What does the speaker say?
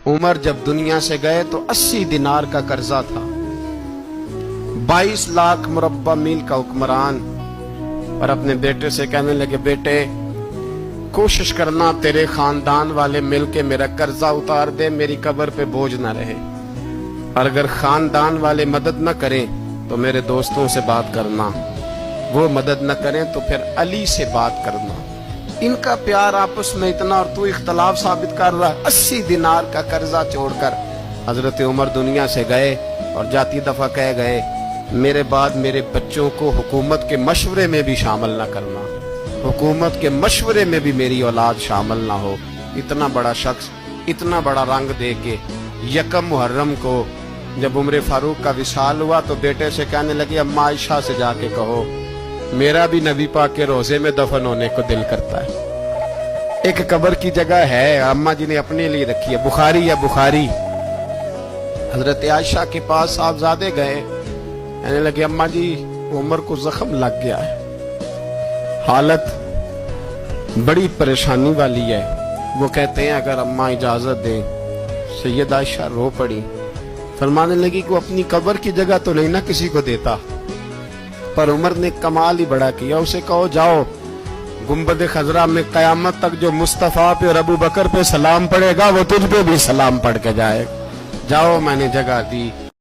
عمر جب دنیا سے گئے تو 80 دینار کا قرضہ تھا، 22 لاکھ مربع میل کا حکمران، اور اپنے بیٹے سے کہنے لگے بیٹے کوشش کرنا تیرے خاندان والے مل کے میرا قرضہ اتار دے، میری قبر پہ بوجھ نہ رہے، اور اگر خاندان والے مدد نہ کریں تو میرے دوستوں سے بات کرنا، وہ مدد نہ کریں تو پھر علی سے بات کرنا۔ ان کا پیار آپس میں اتنا، اور تو اختلاف ثابت کر رہا ہے۔ 80 دینار کا قرضہ چھوڑ کر حضرت عمر دنیا سے گئے اور جاتی دفعہ کہہ گئے میرے بعد میرے بچوں کو حکومت کے مشورے میں بھی شامل نہ کرنا، حکومت کے مشورے میں بھی میری اولاد شامل نہ ہو۔ اتنا بڑا شخص اتنا بڑا رنگ دے کے یکم محرم کو جب عمر فاروق کا وصال ہوا تو بیٹے سے کہنے لگے اما عائشہ سے جا کے کہو میرا بھی نبی پاک کے روزے میں دفن ہونے کو دل کرتا ہے۔ ایک قبر کی جگہ ہے اما جی نے اپنے لیے رکھی ہے، بخاری یا بخاری۔ حضرت عائشہ کے پاس صاحبزادے گئے، کہنے لگے اما جی عمر کو زخم لگ گیا ہے، حالت بڑی پریشانی والی ہے۔ وہ کہتے ہیں اگر اما اجازت دیں۔ سید عائشہ رو پڑی، فرمانے لگی کہ اپنی قبر کی جگہ تو نہیں نہ کسی کو دیتا، پر عمر نے کمال ہی بڑا کیا، اسے کہو جاؤ گنبد خضرا میں قیامت تک جو مصطفیٰ پہ اور ابو بکر پہ سلام پڑے گا وہ تجھ پہ بھی سلام پڑھ کے جائے، جاؤ میں نے جگہ دی۔